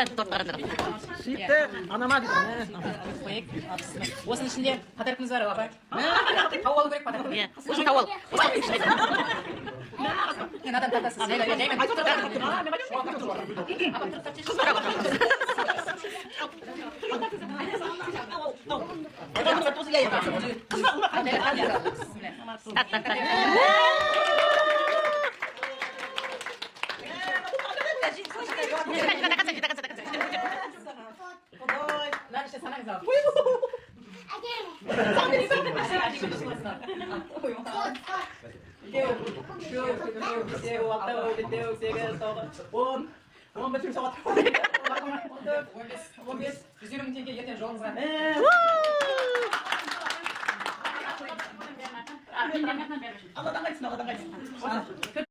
Это торт арандырып. Шипті анама дейді. қояйық. Осының ішінде подаркіміз бар апа. Тауып алу керек подарок. Иә, өзің тауып ал. Мен адам тартасыз. Lan işte sana güzel. Он bütün saat. 15 120 tenge yeter жолыңызға. Алладан қайтсын, Алладан қайтсын.